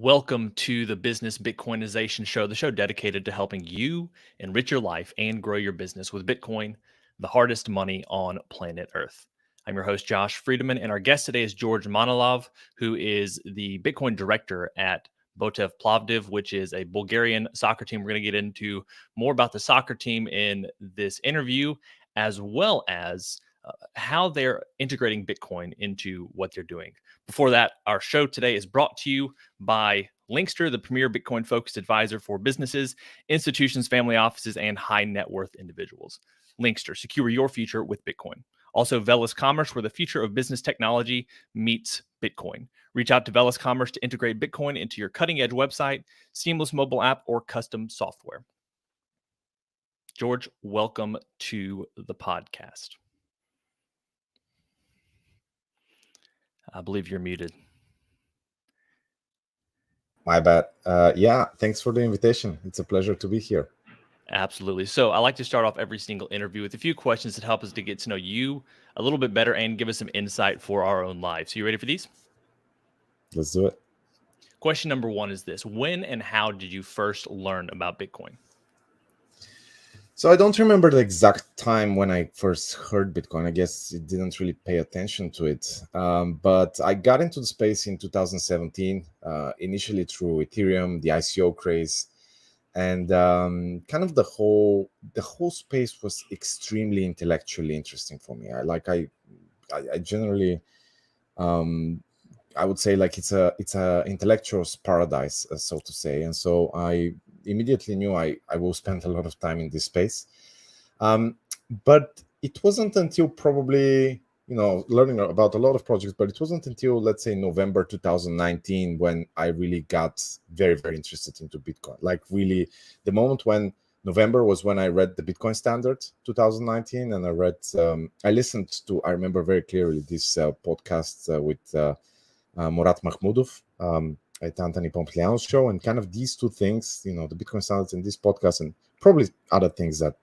Welcome to the Business Bitcoinization show, the show dedicated to helping you enrich your life and grow your business with Bitcoin, the hardest money on planet Earth. I'm your host, Josh Friedemann, and our guest today is George Manolov, who is the Bitcoin director at Botev Plovdiv, which is a Bulgarian soccer team. We're going to get into more about the soccer team in this interview, as well as how they're integrating Bitcoin into what they're doing. Before that, our show today is brought to you by Linkster, the premier Bitcoin-focused advisor for businesses, institutions, family offices, and high net worth individuals. Linkster, secure your future with Bitcoin. Also, Velis Commerce, where the future of business technology meets Bitcoin. Reach out to Velis Commerce to integrate Bitcoin into your cutting-edge website, seamless mobile app, or custom software. George, welcome to the podcast. I believe you're muted. My bad. Yeah, thanks for the invitation. It's a pleasure to be here. Absolutely. So I like to start off every single interview with a few questions that help us to get to know you a little bit better and give us some insight for our own lives. So you ready for these? Let's do it. Question number one is this: when and how did you first learn about Bitcoin? So I don't remember the exact time when I first heard Bitcoin. I guess it didn't really pay attention to it. But I got into the space in 2017, initially through Ethereum, the ICO craze. And kind of the whole space was extremely intellectually interesting for me. I generally, I would say like it's a intellectual's paradise, so to say. And so I immediately knew I will spend a lot of time in this space. But it wasn't until probably, learning about a lot of projects, but it wasn't until, let's say, November 2019 when I really got very, very interested into Bitcoin. Like really the moment when November was when I read the Bitcoin Standard 2019, and I listened to, I remember very clearly this podcast with Murat Mahmudov at Anthony Pompliano's show, and kind of these two things, the Bitcoin Standards and this podcast, and probably other things that,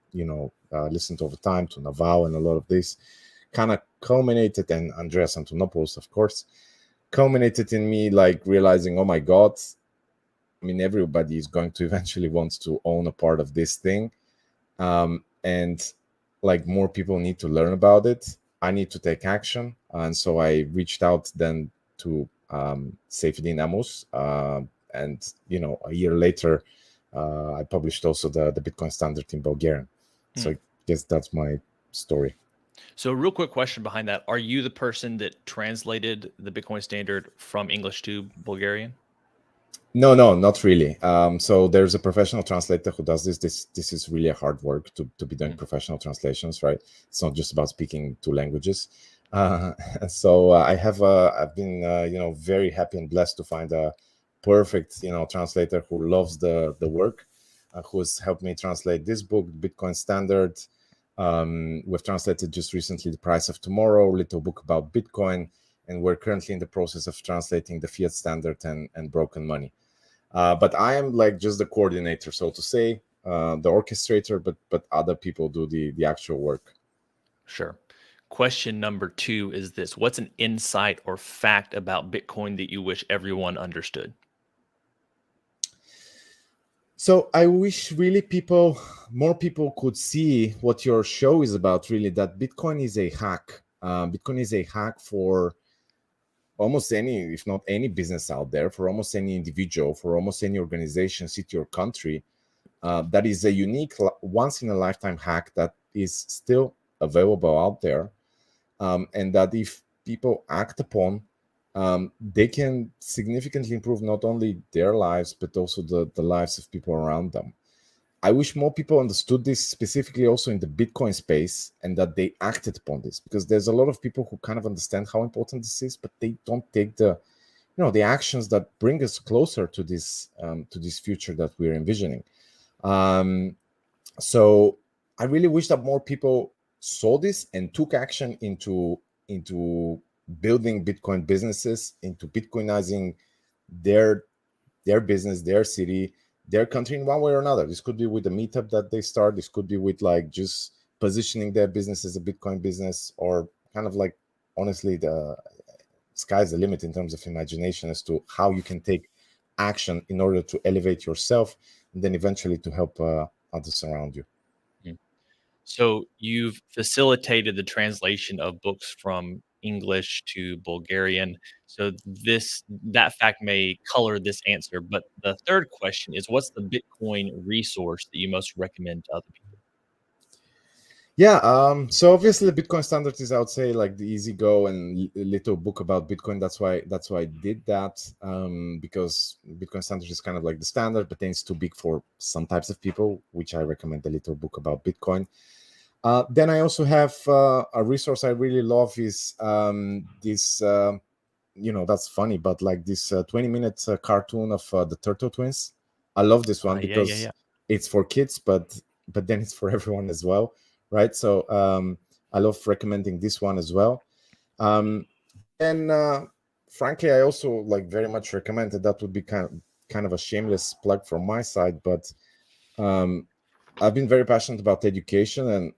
listened over time to Naval and a lot of this, kind of culminated, and Andreas Antonopoulos, of course, culminated in me like realizing, oh my God, I mean, everybody is going to eventually want to own a part of this thing. And like more people need to learn about it. I need to take action. And so I reached out then to Seyfedin Amos. And, a year later, I published also the Bitcoin Standard in Bulgarian. So I guess that's my story. So a real quick question behind that. Are you the person that translated the Bitcoin Standard from English to Bulgarian? No, not really. So there's a professional translator who does this. This is really a hard work to be doing professional translations, right? It's not just about speaking two languages. So I've been very happy and blessed to find a perfect translator who loves the work, who's helped me translate this book, Bitcoin Standard. We've translated just recently The Price of Tomorrow, little book about Bitcoin, and we're currently in the process of translating the Fiat Standard and Broken Money. But I am like just the coordinator, so to say, the orchestrator, but other people do the actual work. Sure. Question number two is this: what's an insight or fact about Bitcoin that you wish everyone understood? So I wish really more people could see what your show is about, really, that Bitcoin is a hack. Bitcoin is a hack for almost any, if not any business out there, for almost any individual, for almost any organization, city or country. That is a unique, once in a lifetime hack that is still available out there. And that if people act upon, they can significantly improve not only their lives, but also the lives of people around them. I wish more people understood this, specifically also in the Bitcoin space, and that they acted upon this, because there's a lot of people who kind of understand how important this is, but they don't take the actions that bring us closer to this future that we're envisioning. So I really wish that more people saw this and took action into building Bitcoin businesses, into Bitcoinizing their their business, their city, their country in one way or another. This could be with a meetup that they start. This could be with like just positioning their business as a Bitcoin business, or kind of like, honestly, the sky's the limit in terms of imagination as to how you can take action in order to elevate yourself and then eventually to help others around you. Mm. So you've facilitated the translation of books from English to Bulgarian. So that fact may color this answer, but the third question is, what's the Bitcoin resource that you most recommend to other people? Yeah, so obviously the Bitcoin standard is, I would say, like the easy go and little book about Bitcoin. That's why I did that, because Bitcoin standard is kind of like the standard, but then it's too big for some types of people, which I recommend a little book about Bitcoin. Then I also have a resource I really love is this. That's funny, but like this 20 minute cartoon of the Turtle Twins. I love this one Yeah, yeah, because yeah. it's for kids, but then it's for everyone as well, right? So I love recommending this one as well. And frankly, I also like very much recommend that. That would be kind of a shameless plug from my side, but um, I've been very passionate about education, and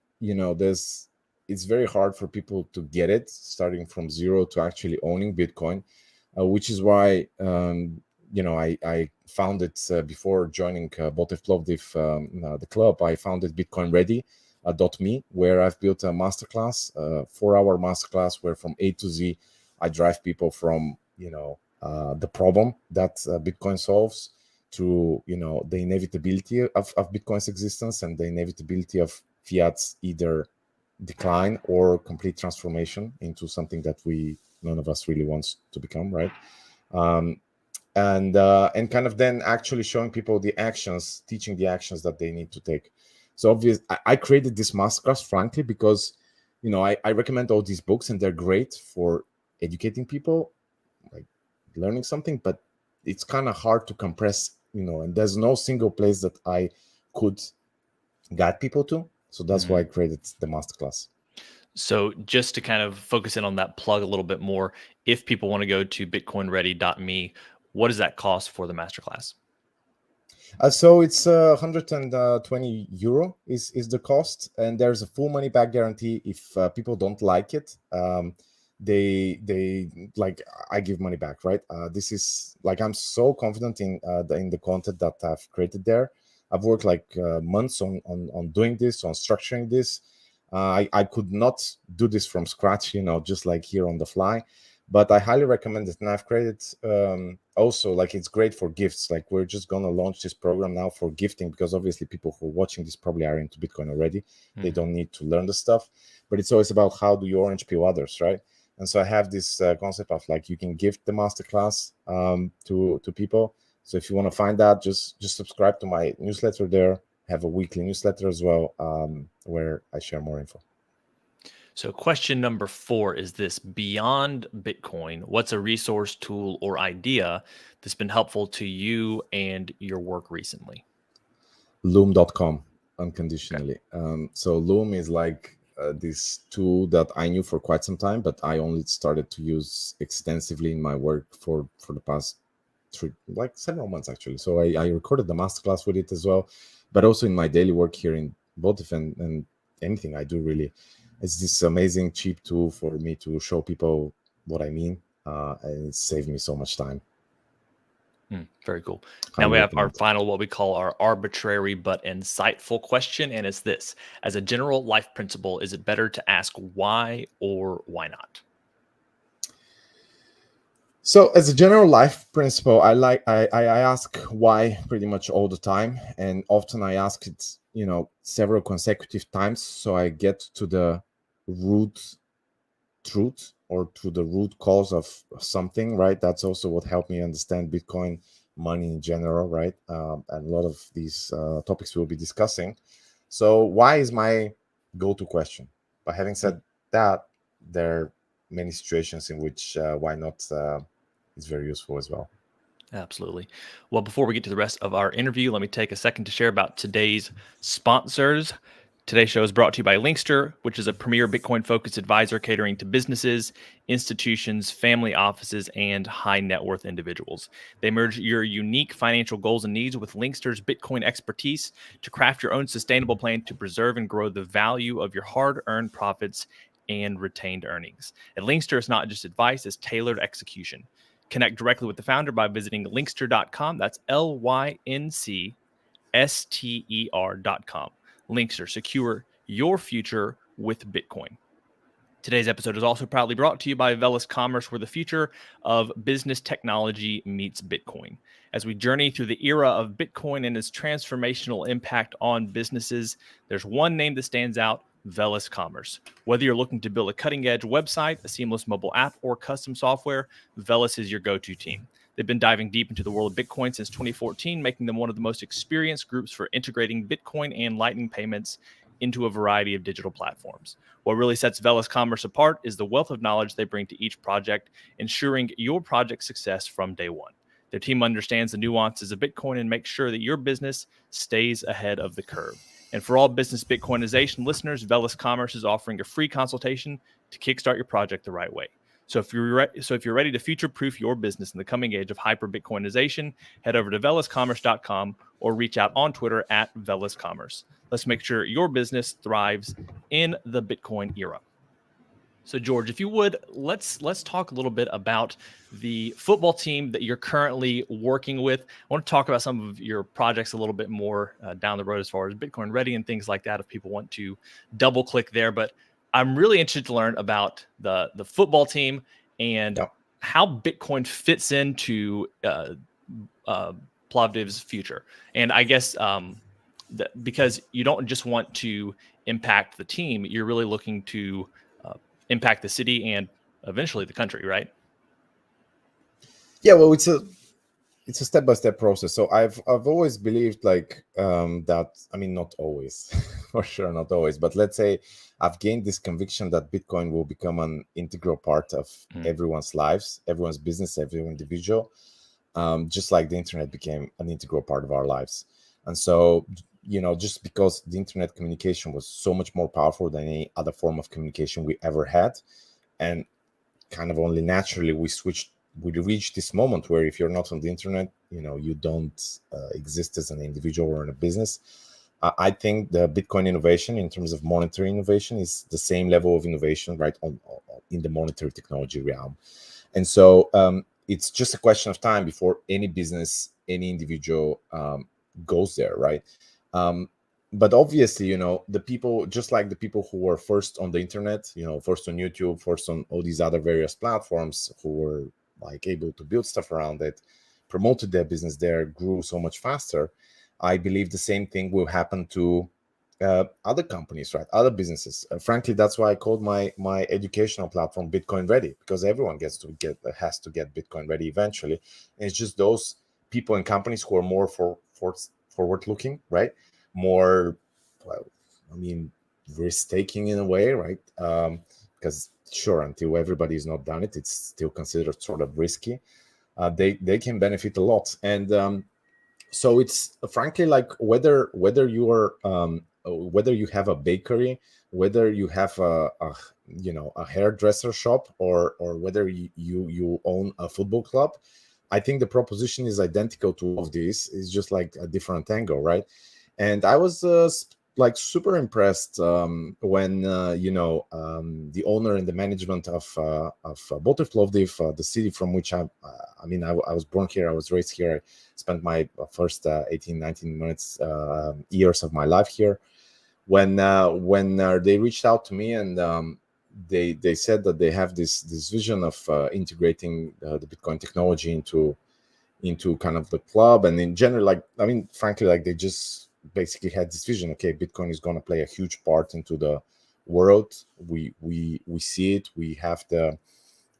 there's it's very hard for people to get it starting from zero to actually owning Bitcoin, which is why I founded before joining Botev Plovdiv, the club. I founded Bitcoin Ready. .me, where I've built a masterclass, 4-hour masterclass, where from A to Z I drive people from the problem that Bitcoin solves to the inevitability of Bitcoin's existence and the inevitability of fiat's either decline or complete transformation into something that none of us really wants to become, right? Um, and kind of then actually showing people the actions, teaching the actions that they need to take. So I created this masterclass, frankly, because I recommend all these books and they're great for educating people, like learning something, but it's kind of hard to compress, and there's no single place that I could guide people to. So that's why I Mhm. created the masterclass. So just to kind of focus in on that plug a little bit more, if people want to go to bitcoinready.me, what does that cost for the masterclass? So it's 120 euro is the cost, and there's a full money back guarantee if people don't like it. They like, I give money back, right? This is like, I'm so confident in the content that I've created there. I've worked like months on doing this, on structuring this. I could not do this from scratch, just like here on the fly, but I highly recommend it. And I've created also, like, it's great for gifts. Like, we're just gonna launch this program now for gifting, because obviously people who are watching this probably are into Bitcoin already. They Mhm. don't need to learn the stuff, but it's always about how do you orange peel others, right? And so I have this concept of like, you can gift the masterclass to people. So if you want to find that, just subscribe to my newsletter there. Have a weekly newsletter as well, where I share more info. So, question number 4 is this: beyond Bitcoin, what's a resource, tool, or idea that's been helpful to you and your work recently? Loom.com Okay. unconditionally. So Loom is like this tool that I knew for quite some time, but I only started to use extensively in my work for the past like several months actually. So I recorded the masterclass with it as well, but also in my daily work here in Botev, and anything I do really. It's this amazing cheap tool for me to show people what I mean, and it saved me so much time. Very cool. Now Highly we have our recommend. final, what we call our arbitrary but insightful question. And it's this: as a general life principle, is it better to ask why or why not? So, as a general life principle, I ask why pretty much all the time, and often I ask it, several consecutive times, so I get to the root truth, or to the root cause of something, right? That's also what helped me understand Bitcoin, money in general, right? And a lot of these topics we'll be discussing. So, why is my go-to question? But having Hmm, said that, there are many situations in which why not is very useful as well. absolutely. Well, before we get to the rest of our interview, let me take a second to share about today's sponsors. Today's show is brought to you by Linkster, which is a premier Bitcoin-focused advisor catering to businesses, institutions, family offices, and high net worth individuals. They merge your unique financial goals and needs with Linkster's Bitcoin expertise to craft your own sustainable plan to preserve and grow the value of your hard-earned profits and retained earnings. At Linkster, it's not just advice, it's tailored execution. Connect directly with the founder by visiting linkster.com. That's LYNCSTER.com. Linkster, secure your future with Bitcoin. Today's episode is also proudly brought to you by Velis Commerce, where the future of business technology meets Bitcoin. As we journey through the era of Bitcoin and its transformational impact on businesses, there's one name that stands out: Velis Commerce. Whether you're looking to build a cutting-edge website, a seamless mobile app, or custom software, Velis is your go-to team. They've been diving deep into the world of Bitcoin since 2014, making them one of the most experienced groups for integrating Bitcoin and Lightning payments into a variety of digital platforms. What really sets Velis Commerce apart is the wealth of knowledge they bring to each project, ensuring your project's success from day one. Their team understands the nuances of Bitcoin and makes sure that your business stays ahead of the curve. And for all business Bitcoinization listeners, Velis Commerce is offering a free consultation to kickstart your project the right way. So if you're ready to future-proof your business in the coming age of hyper-Bitcoinization, head over to veliscommerce.com or reach out on Twitter at veliscommerce. Let's make sure your business thrives in the Bitcoin era. So George, if you would, let's talk a little bit about the football team that you're currently working with. I want to talk about some of your projects a little bit more down the road as far as Bitcoin Ready and things like that, if people want to double click there. But I'm really interested to learn about the football team and how Bitcoin fits into Plovdiv's future. And I guess because you don't just want to impact the team, you're really looking to impact the city and eventually the country, right? Yeah, well, it's a step-by-step process. So I've always believed that, I mean, not always, for sure, not always, but let's say I've gained this conviction that Bitcoin will become an integral part of everyone's lives, everyone's business, every individual, just like the internet became an integral part of our lives. And so, just because the internet communication was so much more powerful than any other form of communication we ever had, and kind of only naturally we reach this moment where if you're not on the internet, you don't exist as an individual or in a business. I think the Bitcoin innovation in terms of monetary innovation is the same level of innovation, right, in the monetary technology realm. And so it's just a question of time before any business, any individual goes there, right? But obviously, the people, just like the people who were first on the internet, first on YouTube, first on all these other various platforms, who were able to build stuff around it, promoted their business there, grew so much faster. I believe the same thing will happen to other companies, right? Other businesses. Frankly, that's why I called my educational platform Bitcoin Ready, because everyone has to get Bitcoin ready eventually. And it's just those people and companies who are more forward looking, right? More, risk-taking in a way, right? Because sure, until everybody is not done it's still considered sort of risky. They can benefit a lot. And so it's frankly whether you are whether you have a bakery, whether you have a hairdresser shop, or whether you own a football club. I think the proposition is identical to all of these. It's just like a different angle, right? And I was super impressed when the owner and the management of Botev Plovdiv, the city from which I was born here, I was raised here, I spent my first 19 years of my life here. When they reached out to me and they said that they have this vision of integrating the Bitcoin technology into kind of the club, and in general, frankly, they just basically had this vision. Okay, Bitcoin is going to play a huge part into the world. We see it. We have the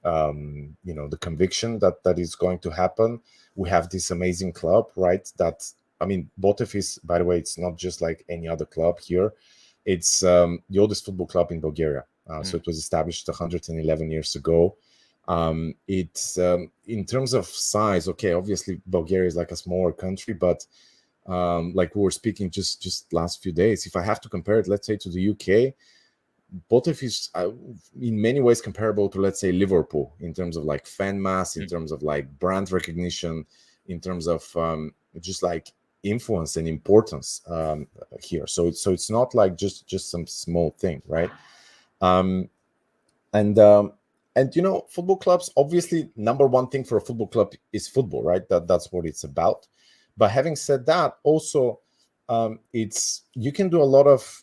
the conviction that is going to happen. We have this amazing club, right? Botev is, by the way, it's not just like any other club here. It's the oldest football club in Bulgaria. So it was established 111 years ago. It's in terms of size, okay, obviously Bulgaria is like a smaller country, but like we were speaking just last few days. If I have to compare it, let's say, to the UK, Botev is in many ways comparable to, let's say, Liverpool, in terms of like fan mass, in terms of like brand recognition, in terms of just like influence and importance here. So it's not like just some small thing, right? Um, and football clubs, obviously, number one thing for a football club is football, right? That's what it's about. But having said that, also, it's, you can do a lot of,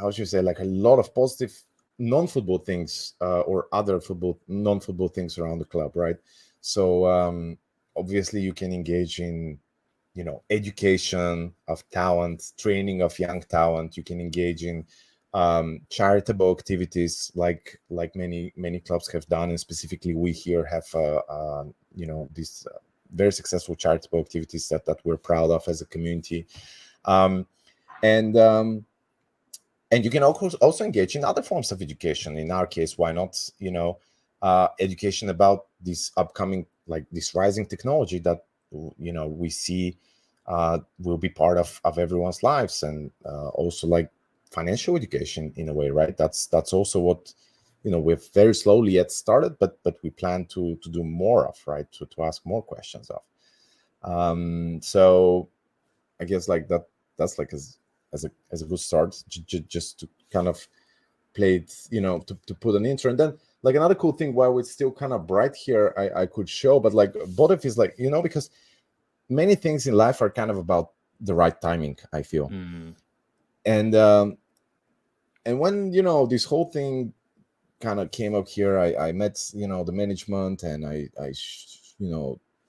how should you say, like a lot of positive non-football things, or other non-football things around the club, right? So obviously you can engage in, education of talent, training of young talent. You can engage in charitable activities, like many clubs have done, and specifically we here have these very successful charitable activities that we're proud of as a community. um, and you can also engage in other forms of education. In our case, why not, education about this upcoming, like this rising technology that, we see will be part of everyone's lives, and also like financial education in a way, right? That's also what, we've very slowly yet started, but we plan to do more of, right? To ask more questions of. So I guess like that's like as a good start, just to kind of play it, to put an intro. And then, like, another cool thing, while it's still kind of bright here, I could show, but like Botev is like, because many things in life are kind of about the right timing, I feel. And when, this whole thing kind of came up here, I met, the management, and I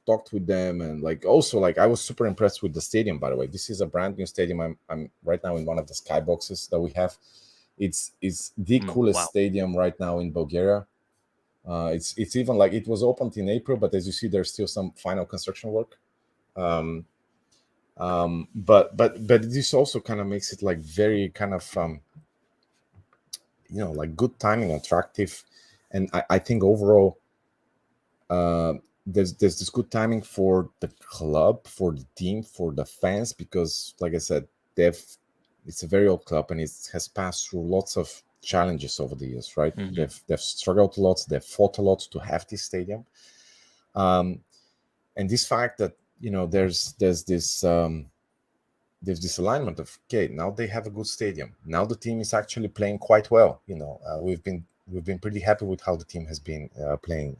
talked with them, and like, also, like, I was super impressed with the stadium, by the way. This is a brand new stadium. I'm right now in one of the skyboxes that we have. It's the coolest Wow. stadium right now in Bulgaria. It's even like, it was opened in April, but as you see, there's still some final construction work. But this also kind of makes it like very kind of like good timing, attractive. And I think overall, there's this good timing for the club, for the team, for the fans, because, like I said, it's a very old club, and it has passed through lots of challenges over the years, right? They've struggled a lot, they've fought a lot to have this stadium. And this fact that, there's this alignment of, okay, now they have a good stadium, now the team is actually playing quite well. We've been pretty happy with how the team has been playing,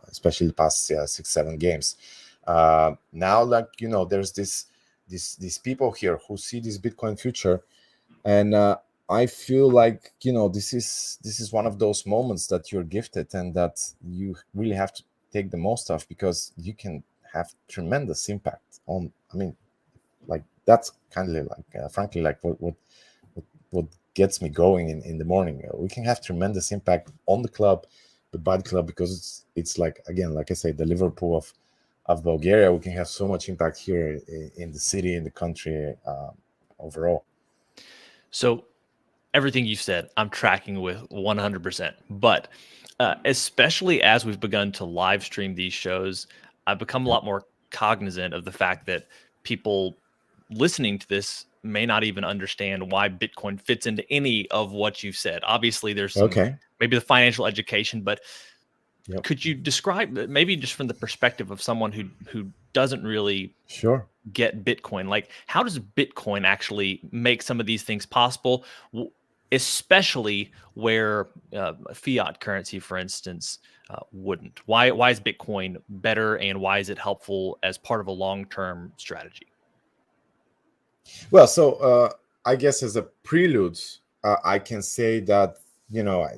especially the past 6-7 games. Now, like, there's these people here who see this Bitcoin future, and I feel like, this is one of those moments that you're gifted, and that you really have to take the most of, because you can have tremendous impact on, I mean, like, that's kind of like, frankly, like what gets me going in the morning. We can have tremendous impact on the club, but by the club, because it's like, again, like I say, the Liverpool of Bulgaria. We can have so much impact here in the city, in the country, overall. So everything you said, I'm tracking with 100%. But especially as we've begun to live stream these shows, I've become a lot more cognizant of the fact that people listening to this may not even understand why Bitcoin fits into any of what you've said. Obviously, there's some, Okay. maybe the financial education, but Yep. could you describe, maybe just from the perspective of someone who doesn't really Sure. get Bitcoin, like, how does Bitcoin actually make some of these things possible, especially where fiat currency, for instance, wouldn't? Why is Bitcoin better, and why is it helpful as part of a long-term strategy? Well, so I guess as a prelude, I can say that,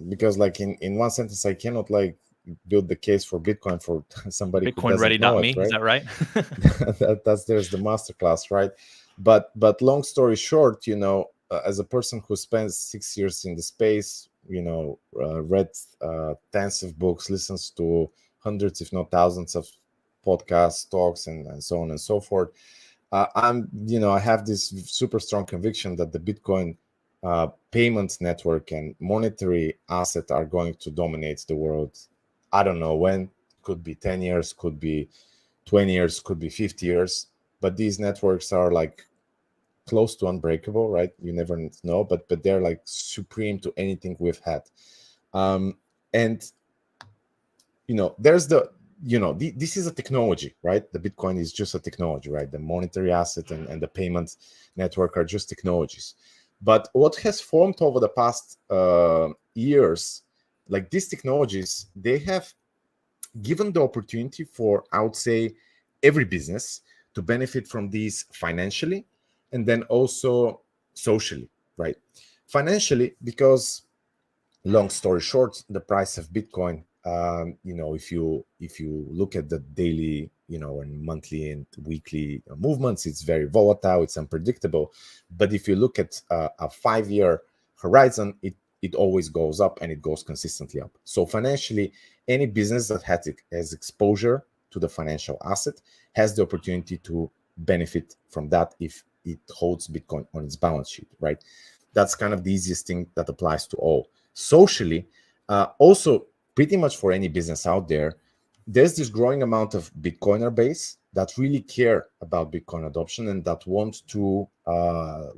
because like in one sentence, I cannot like build the case for Bitcoin for somebody who doesn't know BitcoinReady.me, it, is right? that right? There's the masterclass, right? But long story short, as a person who spends 6 years in the space, read tens of books, listens to hundreds, if not thousands, of podcasts, talks, and so on and so forth. I have this super strong conviction that the Bitcoin payment network and monetary asset are going to dominate the world. I don't know when. Could be 10 years, could be 20 years, could be 50 years. but these networks are like close to unbreakable, right? You never know, but they're like supreme to anything we've had. And there's this is a technology, right? The Bitcoin is just a technology, right? The monetary asset and the payment network are just technologies. But what has formed over the past years, like these technologies, they have given the opportunity for, I would say, every business to benefit from these financially, and then also socially, right? Financially, because, long story short, the price of Bitcoin, if you look at the daily, and monthly and weekly movements, it's very volatile, it's unpredictable. But if you look at a 5-year horizon, it always goes up, and it goes consistently up. So financially, any business that has exposure to the financial asset has the opportunity to benefit from that if it holds Bitcoin on its balance sheet, right? That's kind of the easiest thing that applies to all. Socially, also pretty much for any business out there, there's this growing amount of Bitcoiner base that really care about Bitcoin adoption, and that want to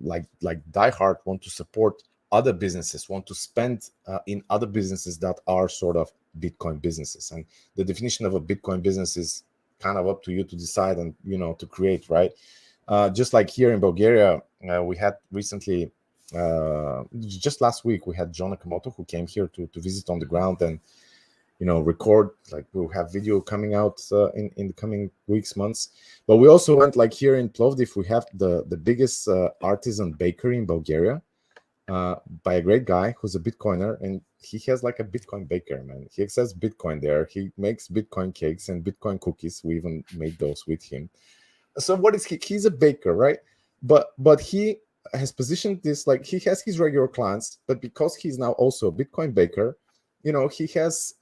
like diehard want to support other businesses, want to spend in other businesses that are sort of Bitcoin businesses. And the definition of a Bitcoin business is kind of up to you to decide and to create, right? Just like here in Bulgaria, we had recently, just last week, we had John Nakamoto, who came here to visit on the ground and record. Like, we'll have video coming out in the coming weeks, months. But we also went, like, here in Plovdiv, we have the biggest artisan bakery in Bulgaria, by a great guy who's a Bitcoiner, and he has like a Bitcoin baker, man. He accepts Bitcoin there. He makes Bitcoin cakes and Bitcoin cookies. We even made those with him. So what is he? He's a baker, right? But he has positioned this, like, he has his regular clients, but because he's now also a Bitcoin baker, he has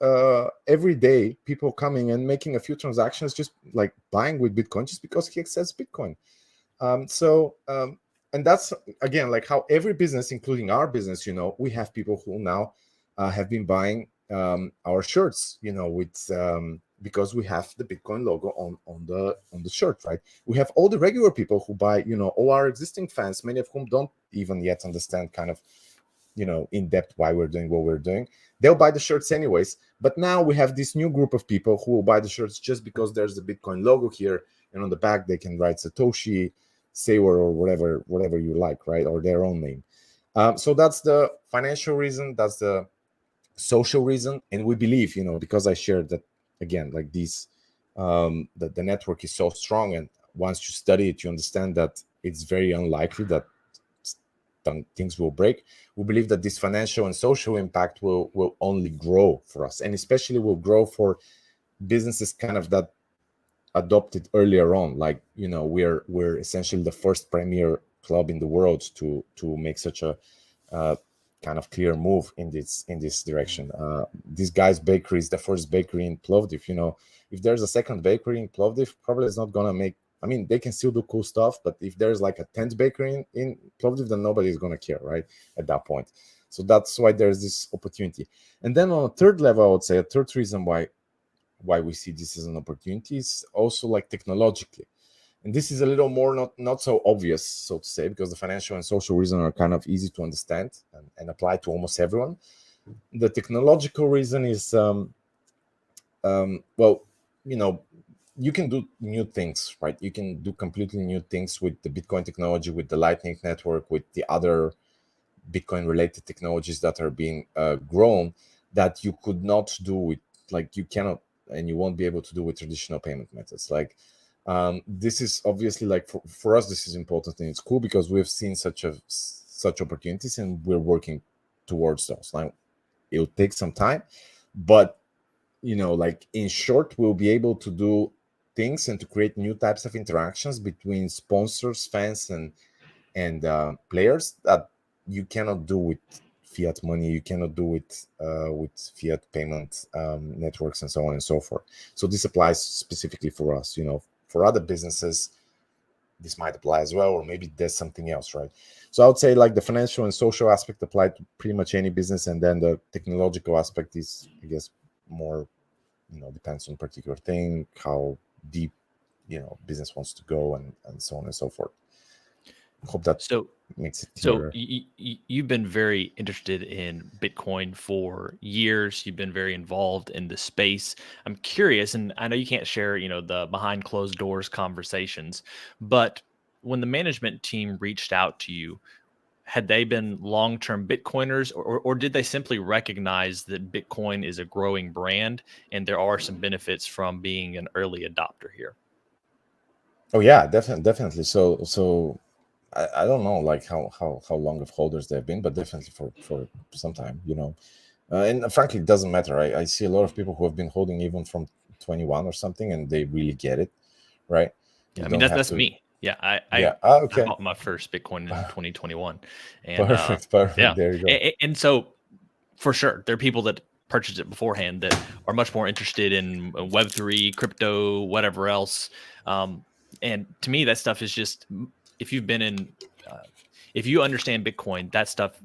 every day people coming and making a few transactions, just like buying with Bitcoin, just because he accepts Bitcoin. And that's, again, like how every business, including our business, we have people who now have been buying our shirts, with because we have the Bitcoin logo on the shirt, right? We have all the regular people who buy, all our existing fans, many of whom don't even yet understand kind of, in depth why we're doing what we're doing. They'll buy the shirts anyways. But now we have this new group of people who will buy the shirts just because there's the Bitcoin logo here, and on the back they can write Satoshi, Saywar, or whatever you like, right? Or their own name. So that's the financial reason, that's the social reason. And we believe, because I shared that, again, like these, that the network is so strong, and once you study it, you understand that it's very unlikely that things will break. We believe that this financial and social impact will only grow for us, and especially will grow for businesses kind of that adopted earlier on. Like, we're essentially the first premier club in the world to make such a kind of clear move in this direction. This guy's bakery is the first bakery in Plovdiv. If there's a second bakery in Plovdiv, probably it's not gonna make, I mean, they can still do cool stuff, but if there's like a 10th bakery in Plovdiv, then nobody's gonna care, right, at that point. So that's why there's this opportunity. And then on a third level, I would say a third reason why we see this as an opportunity is also like technologically. And this is a little more not so obvious, so to say, because the financial and social reason are kind of easy to understand and apply to almost everyone. The technological reason is, well, you can do new things, right? You can do completely new things with the Bitcoin technology, with the Lightning Network, with the other Bitcoin related technologies that are being grown, that you could not do with, like, you cannot and you won't be able to do with traditional payment methods. Like, this is obviously, like, for us, this is important, and it's cool because we've seen such opportunities, and we're working towards those. Like, it'll take some time, but like, in short, we'll be able to do things and to create new types of interactions between sponsors, fans, and players that you cannot do with fiat money, you cannot do with fiat payment networks, and so on and so forth. So this applies specifically for us. For other businesses, this might apply as well, or maybe there's something else, right? So I would say, like, the financial and social aspect apply to pretty much any business, and then the technological aspect is, I guess, more, depends on particular thing, how deep business wants to go, and so on and so forth. Hope that So makes it So clearer. you've been very interested in Bitcoin for years. You've been very involved in the space. I'm curious, and I know you can't share, the behind closed doors conversations, but when the management team reached out to you, had they been long-term Bitcoiners, or did they simply recognize that Bitcoin is a growing brand and there are some benefits from being an early adopter here? Oh yeah, definitely. So I don't know like how long of holders they've been, but definitely for some time, and frankly, it doesn't matter. I see a lot of people who have been holding even from 21 or something, and they really get it, right? Yeah, You I mean don't have that's to. me. Yeah, I Yeah. I I Okay. bought my first Bitcoin in 2021, and Perfect. yeah, There you go. and so for sure there are people that purchased it beforehand that are much more interested in Web3, crypto, whatever else. Um, and to me, that stuff is just if you've been in, uh, if you understand Bitcoin, that stuff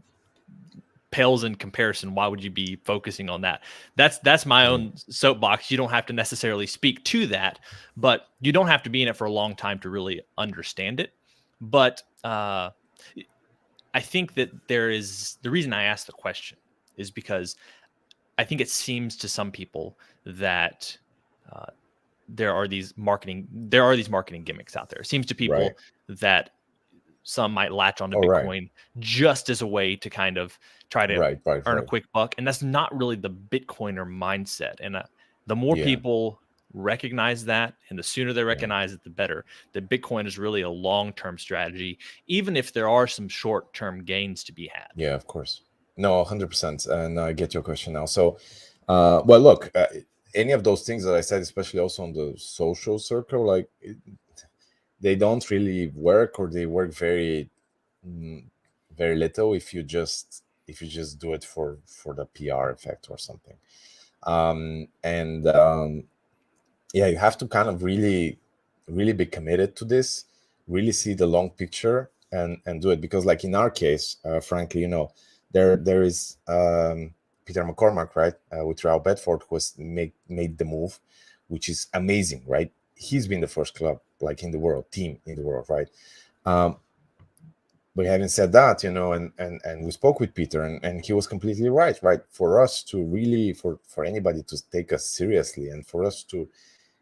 pales in comparison. Why would you be focusing on that? That's my Yeah. own soapbox. You don't have to necessarily speak to that, but you don't have to be in it for a long time to really understand it. But I think that there is the reason I asked the question is because I think it seems to some people that uh, there are these marketing gimmicks out there. It seems to Right. people that some might latch onto All right. Bitcoin just as a way to kind of try to Right. Right. earn a Right. quick buck, and that's not really the Bitcoiner mindset. And the more Yeah. people recognize that, and the sooner they Yeah. recognize it, the better. That Bitcoin is really a long-term strategy, even if there are some short-term gains to be had. Yeah. Of course. No, 100%. And I get your question now. So, well, look, any of those things that I said, especially also on the social circle, like they don't really work, or they work mm, very little if you just do it for the PR effect or something. And Yeah, you have to kind of really be committed to this, really see the long picture, and do it, because like in our case, frankly, there is Peter McCormack, right, with Real Bedford, who has made the move, which is amazing, right? He's been the first club like in the world, team in the world, right? um, but having said that, and we spoke with Peter, and he was completely right. For us to really, for anybody to take us seriously, and for us to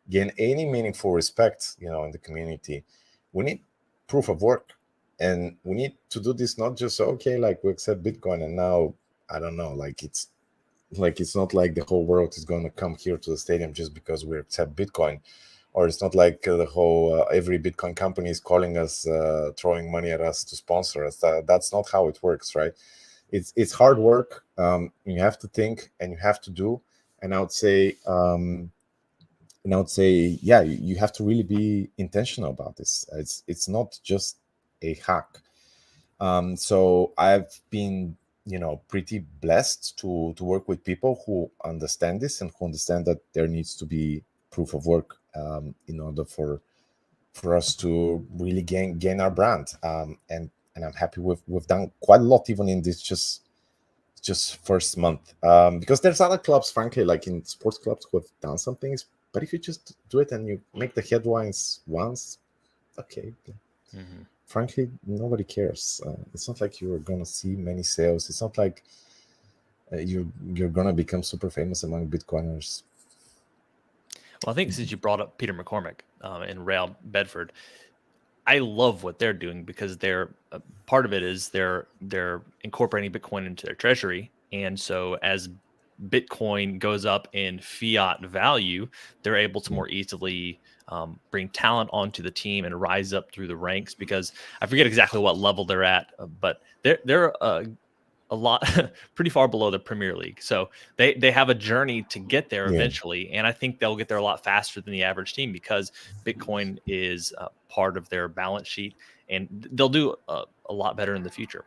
gain any meaningful respect, in the community, we need proof of work. And we need to do this not just okay, like we accept Bitcoin, and now I don't know, like it's not like the whole world is going to come here to the stadium just because we accept Bitcoin. Or it's not like the whole every Bitcoin company is calling us, throwing money at us to sponsor us. That's not how it works, right? It's hard work. You have to think and you have to do. And I would say, yeah, you have to really be intentional about this. It's not just a hack. So I've been, pretty blessed to work with people who understand this, and who understand that there needs to be proof of work, in order for us to really gain our brand. And I'm happy we've done quite a lot, even in this just first month, because there's other clubs, frankly, like in sports clubs, who have done some things. But if you just do it and you make the headlines once, okay, Mhm. frankly, nobody cares. It's not like you're gonna see many sales. It's not like you're gonna become super famous among Bitcoiners. Well, I think since you brought up Peter McCormack and Real Bedford, I love what they're doing because they're part of it is they're incorporating Bitcoin into their treasury, and so as Bitcoin goes up in fiat value, they're able to Yeah, more easily bring talent onto the team and rise up through the ranks. Because I forget exactly what level they're at, but they're a lot pretty far below the Premier League. So they have a journey to get there yeah, eventually, and I think they'll get there a lot faster than the average team because Bitcoin is part of their balance sheet, and they'll do a lot better in the future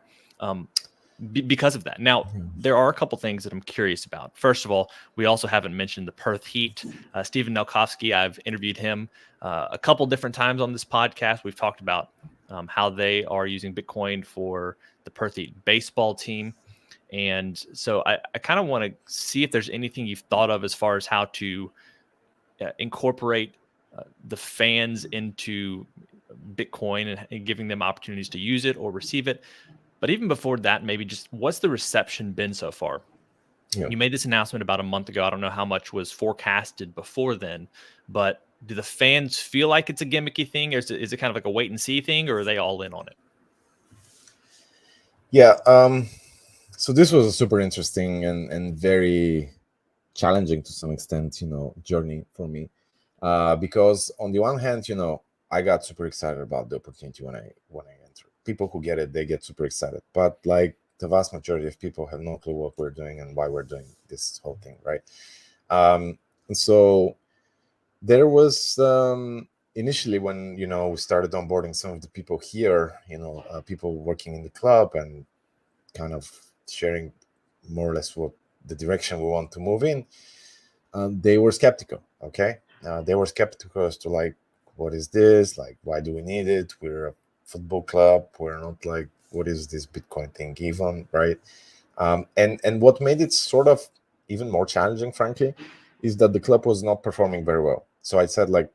because of that. Now, there are a couple things that I'm curious about. First of all, we also haven't mentioned the Perth Heat. Stephen Nelkovsky, I've interviewed him a couple different times on this podcast. We've talked about how they are using Bitcoin for the Perth Heat baseball team. And so I kind of want to see if there's anything you've thought of as far as how to incorporate the fans into Bitcoin and giving them opportunities to use it or receive it. But even before that, maybe just what's the reception been so far? Yeah. You made this announcement about a month ago. I don't know how much was forecasted before then, but do the fans feel like it's a gimmicky thing, or is it kind of like a wait and see thing, or are they all in on it? Yeah. So this was a super interesting and very challenging to some extent, journey for me. Because on the one hand, I got super excited about the opportunity when I entered. People who get it, they get super excited. But like the vast majority of people have no clue what we're doing and why we're doing this whole thing, right? And so there was initially when we started onboarding some of the people here, people working in the club and kind of sharing more or less what the direction we want to move in. They were skeptical. Okay, they were skeptical as to like, what is this? Like, why do we need it? We're a football club. We're not like, what is this Bitcoin thing even, right? And what made it sort of even more challenging, frankly, is that the club was not performing very well. So I said like,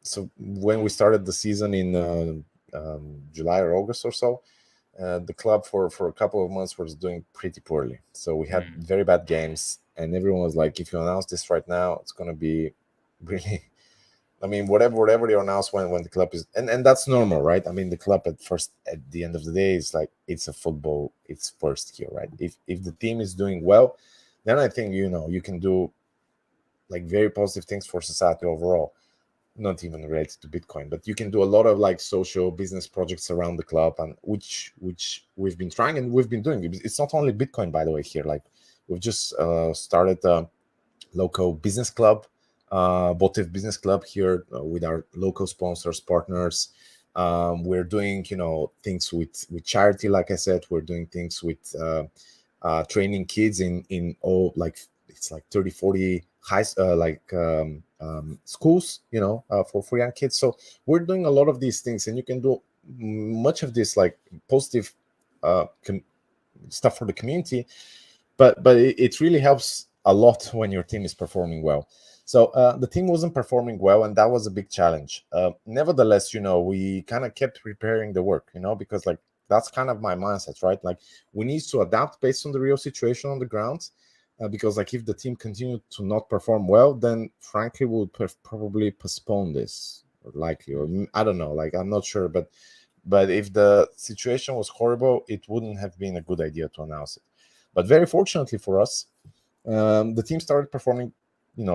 so when we started the season in July or August or so, the club for a couple of months was doing pretty poorly. So we had very bad games, and everyone was like, "If you announce this right now, it's going to be really." I mean, whatever you announce when the club is, and that's normal, right? I mean, the club at the end of the day is like, it's a football, it's first here, right? If the team is doing well, then I think you can do like very positive things for society overall, not even related to Bitcoin, but you can do a lot of like social business projects around the club, and which we've been trying and we've been doing. It's not only Bitcoin, by the way. Here, like we've just started a local business club, Botev Business Club here with our local sponsors, partners. We're doing things with charity, like I said. We're doing things with training kids in all, like it's like 30 40 schools for young kids. So we're doing a lot of these things, and you can do much of this like positive uh, com- stuff for the community, but it really helps a lot when your team is performing well. So the team wasn't performing well, and that was a big challenge. Nevertheless, we kind of kept preparing the work, because like that's kind of my mindset, right? Like we need to adapt based on the real situation on the ground, because like if the team continued to not perform well, then frankly we'll probably postpone this, or likely, or I don't know, like I'm not sure, but if the situation was horrible, it wouldn't have been a good idea to announce it. But very fortunately for us, the team started performing,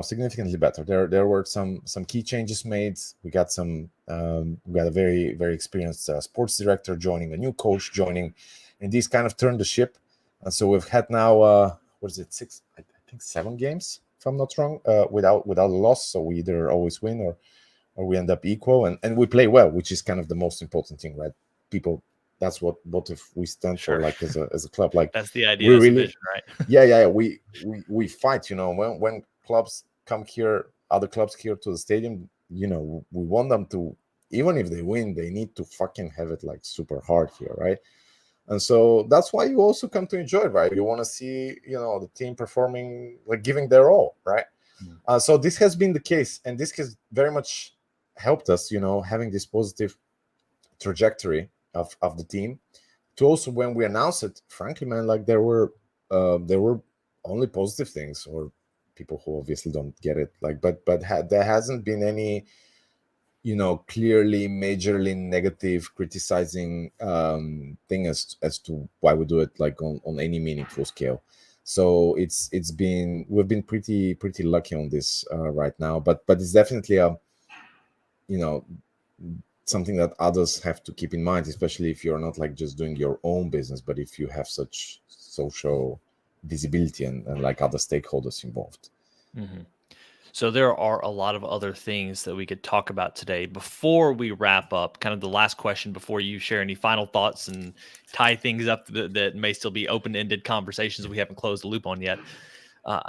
significantly better. There were some key changes made. We got a very very experienced sports director joining, a new coach joining, and these kind of turned the ship. And so we've had now what is it, six? I think 7 games, if I'm not wrong, without a loss. So we either always win or we end up equal, and we play well, which is kind of the most important thing, right? People, that's what if we stand for, Sure. like as a club, like That's the idea. we That's the really, vision, right? yeah, we fight, when clubs come here, other clubs here to the stadium, we want them to, even if they win, they need to fucking have it like super hard here, right? And so that's why you also come to enjoy it, right? You want to see the team performing, like giving their all, right? So this has been the case, and this has very much helped us, having this positive trajectory of the team. To also, when we announced it, frankly, man, like there were only positive things, or people who obviously don't get it, like, but there hasn't been any clearly majorly negative criticizing thing as to why we do it, like on any meaningful scale. So we've been pretty lucky on this right now, but it's definitely you know something that others have to keep in mind, especially if you're not like just doing your own business, but if you have such social visibility and like other stakeholders involved. Hmm. So there are a lot of other things that we could talk about today. Before we wrap up, kind of the last question before you share any final thoughts and tie things up that may still be open-ended conversations we haven't closed the loop on yet. Uh,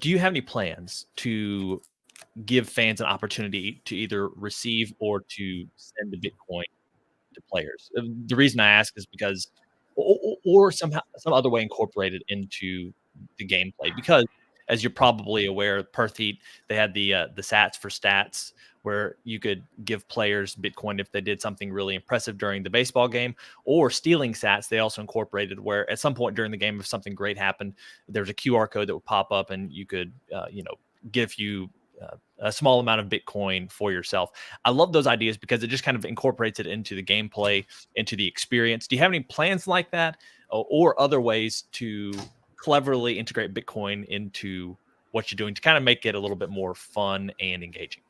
do you have any plans to give fans an opportunity to either receive or to send the Bitcoin to players? The reason I ask is because, or somehow some other way incorporated into the gameplay. Because as you're probably aware, Perth Heat, they had the Sats for Stats, where you could give players Bitcoin if they did something really impressive during the baseball game, or stealing sats. They also incorporated where at some point during the game, if something great happened, there's a QR code that would pop up and you could, give you a small amount of Bitcoin for yourself. I love those ideas because it just kind of incorporates it into the gameplay, into the experience. Do you have any plans like that, or other ways to cleverly integrate Bitcoin into what you're doing to kind of make it a little bit more fun and engaging?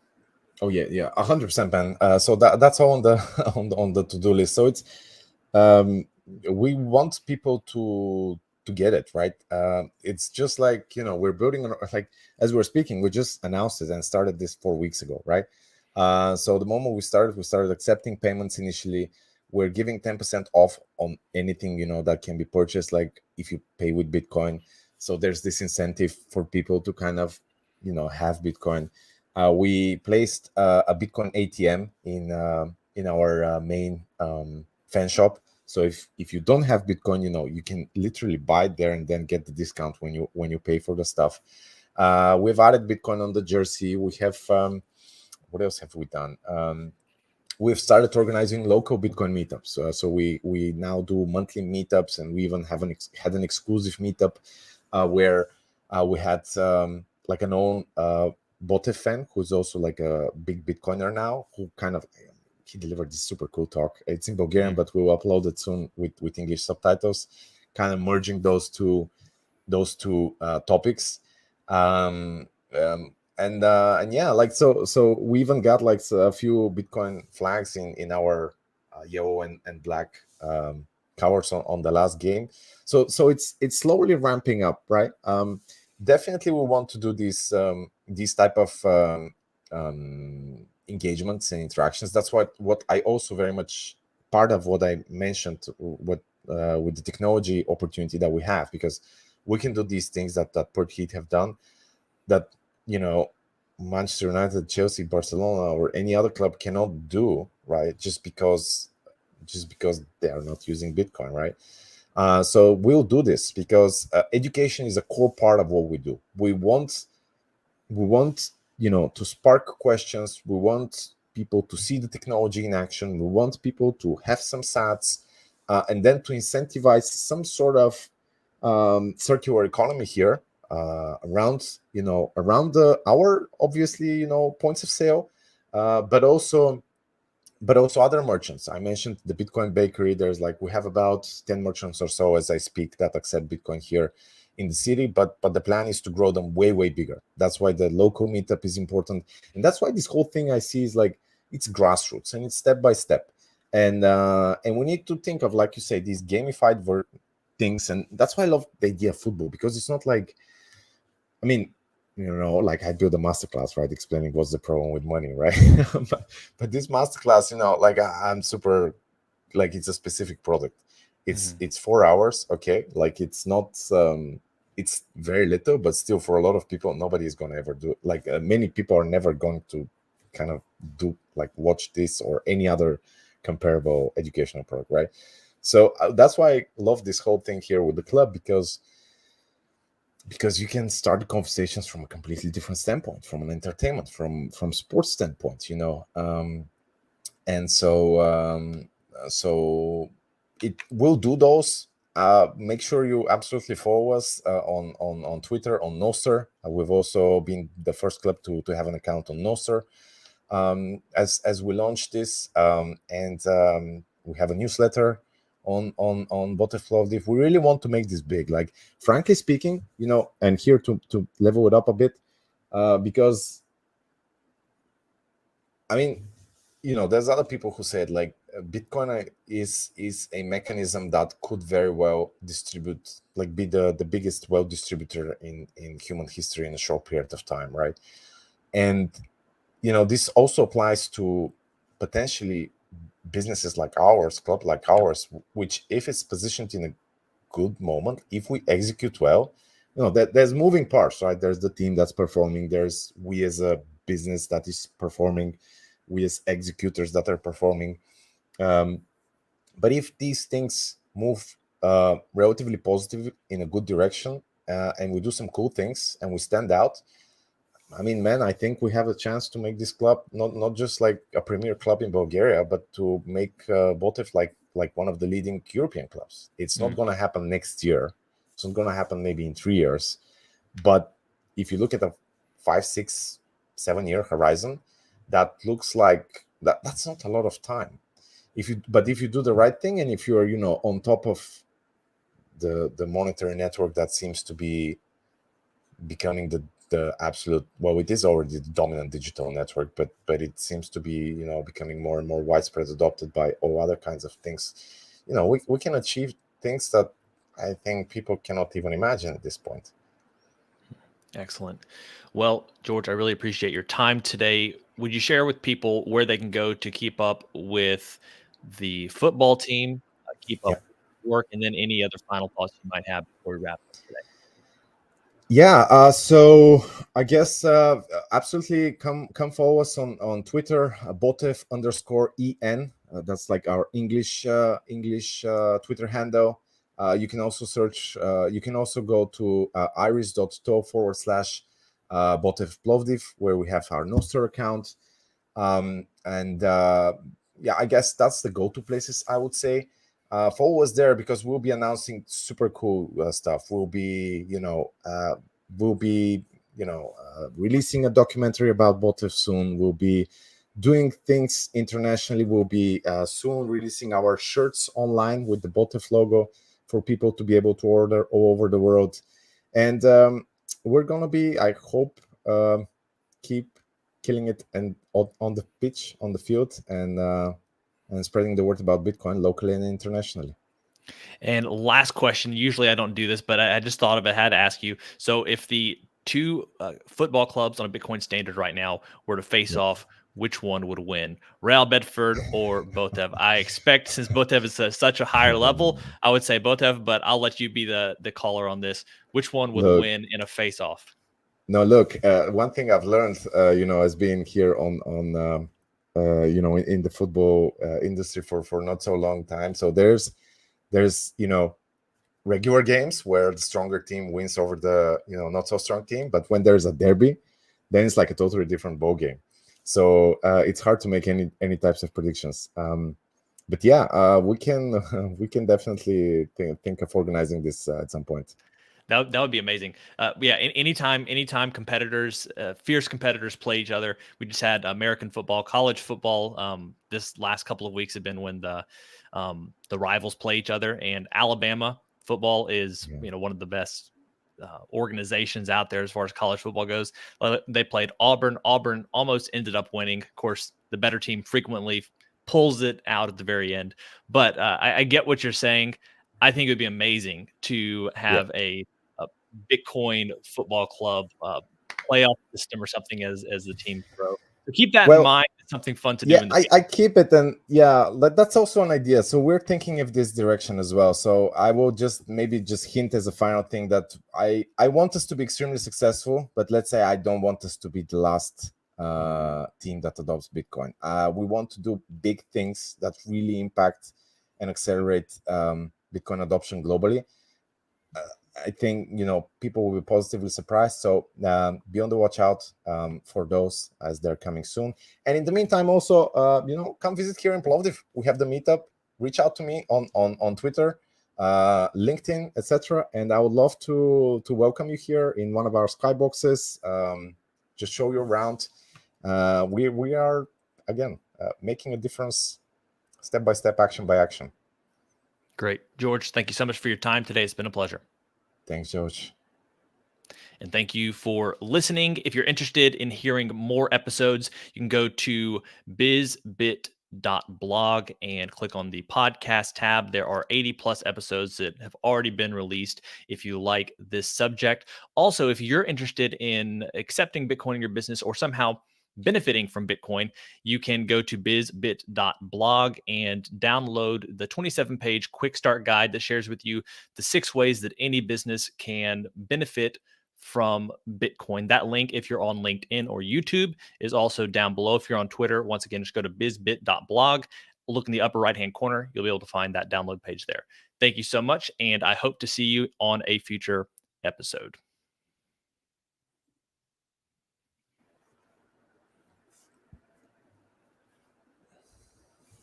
Oh yeah, 100%, man. So that's all on the on the to-do list. So it's we want people to get it right. It's just like, we're building on, like, as we're speaking, we just announced it and started this 4 weeks ago, right? So the moment we started accepting payments initially. We're giving 10% off on anything that can be purchased, like if you pay with Bitcoin. So there's this incentive for people to kind of have Bitcoin. We placed a Bitcoin ATM in our main fan shop. So if you don't have Bitcoin, you can literally buy it there and then get the discount when you pay for the stuff. We've added Bitcoin on the jersey. We have what else have we done? We've started organizing local Bitcoin meetups. So we now do monthly meetups, and we even had an exclusive meetup where we had like an own Botev fan, who's also like a big Bitcoiner now, who kind of he delivered this super cool talk. It's in Bulgarian, but we'll upload it soon with English subtitles, kind of merging those two topics. And yeah, like so we even got like a few Bitcoin flags in our yellow and black covers on the last game. So it's slowly ramping up, right? Definitely we want to do these type of engagements and interactions. That's what I also very much part of what I mentioned, what with the technology opportunity that we have, because we can do these things that Port Heat have done, that Manchester United, Chelsea, Barcelona, or any other club cannot do, right? Just because they are not using Bitcoin, right? So we'll do this because education is a core part of what we do. We want to spark questions. We want people to see the technology in action. We want people to have some sats, and then to incentivize some sort of circular economy here, around our obviously points of sale, but also other merchants. I mentioned the Bitcoin bakery. We have about 10 merchants or so as I speak that accept Bitcoin here in the city, but the plan is to grow them way bigger. That's why the local meetup is important, and that's why this whole thing I see is like it's grassroots and it's step by step, and we need to think of, like you say, these gamified things. And that's why I love the idea of football, because it's not like, I mean, like I build a masterclass, right, explaining what's the problem with money, right? but this masterclass, like I'm super, like, it's a specific product. It's 4 hours, okay? Like it's not it's very little, but still for a lot of people, nobody is going to ever do it. Like many people are never going to kind of do, like, watch this or any other comparable educational product, right? So that's why I love this whole thing here with the club, because you can start conversations from a completely different standpoint, from an entertainment, from sports standpoint, and so it will do those. Make sure you absolutely follow us on Twitter, on Nostr. We've also been the first club to have an account on Nostr, as we launch this, and we have a newsletter on Botev Plovdiv. We really want to make this big. Like, frankly speaking, and here to level it up a bit, because I mean, there's other people who said, like, Bitcoin is a mechanism that could very well distribute, like, be the biggest wealth distributor in human history in a short period of time, right? And this also applies to potentially businesses like ours, club like ours, which, if it's positioned in a good moment, if we execute well, that there's moving parts, right? There's the team that's performing, there's we as a business that is performing, we as executors that are performing. But if these things move relatively positive in a good direction, and we do some cool things and we stand out, I mean, man, I think we have a chance to make this club not just like a premier club in Bulgaria, but to make Botev like one of the leading European clubs. It's not going to happen next year. It's not going to happen maybe in 3 years. But if you look at a 5, 6, 7 year horizon, that looks like that's not a lot of time. If you do the right thing, and if you are on top of the monetary network that seems to be becoming the absolute, well, it is already the dominant digital network, but it seems to be becoming more and more widespread, adopted by all other kinds of things. We can achieve things that I think people cannot even imagine at this point. Excellent. Well, George, I really appreciate your time today. Would you share with people where they can go to keep up with the football team, keep up Yeah. with work, and then any other final thoughts you might have before we wrap up today? Yeah, so I guess absolutely come follow us on Twitter, Botev_en. That's like our English Twitter handle. You can also search. You can also go to iris.to/, Botev Plovdiv, where we have our Nostr account. And yeah, I guess that's the go-to places, I would say. Follow us there, because we'll be announcing super cool stuff. We'll be releasing a documentary about Botev soon. We'll be doing things internationally. We'll be soon releasing our shirts online with the Botev logo for people to be able to order all over the world. And we're gonna be, I hope, keep killing it and on the pitch, on the field, and spreading the word about Bitcoin locally and internationally. And last question. Usually I don't do this, but I just thought of it, had to ask you. So if the two football clubs on a Bitcoin standard right now were to face Yeah. off, which one would win, Real Bedford or Botev? I expect, since Botev is such a higher level, I would say Botev, but I'll let you be the caller on this. Which one would Look, win in a face off? no, look. One thing I've learned, as being here in the football industry for not so long time. So there's regular games where the stronger team wins over the not so strong team, but when there's a derby, then it's like a totally different ball game. So it's hard to make any types of predictions. But yeah, we can we can definitely think of organizing this at some point. That would be amazing. Yeah, anytime competitors, fierce competitors play each other. We just had American football, college football. This last couple of weeks have been when the rivals play each other. And Alabama football is Yeah. one of the best organizations out there as far as college football goes. They played Auburn. Auburn almost ended up winning. Of course, the better team frequently pulls it out at the very end. But I get what you're saying. I think it would be amazing to Yeah. have a Bitcoin football club playoff system or something as the teams grow. So keep that in Well, mind. It's something fun to do yeah, in the I, future. I keep it, and yeah, that's also an idea. So we're thinking of this direction as well. So I will just hint as a final thing that I want us to be extremely successful, but let's say I don't want us to be the last team that adopts Bitcoin. We want to do big things that really impact and accelerate Bitcoin adoption globally. I think people will be positively surprised. So be on the watch out for those as they're coming soon. And in the meantime, also come visit here in Plovdiv. We have the meetup. Reach out to me on Twitter, LinkedIn, etc. And I would love to welcome you here in one of our skyboxes. Just show you around. We are again making a difference, step by step, action by action. Great. George, thank you so much for your time today. It's been a pleasure. Thanks, George. And thank you for listening. If you're interested in hearing more episodes, you can go to bizbit.blog and click on the podcast tab. There are 80 plus episodes that have already been released if you like this subject. Also, if you're interested in accepting Bitcoin in your business or somehow benefiting from Bitcoin, you can go to bizbit.blog and download the 27-page quick start guide that shares with you the 6 ways that any business can benefit from Bitcoin. That link, if you're on LinkedIn or YouTube, is also down below. If you're on Twitter, once again, just go to bizbit.blog. Look in the upper right-hand corner. You'll be able to find that download page there. Thank you so much, and I hope to see you on a future episode.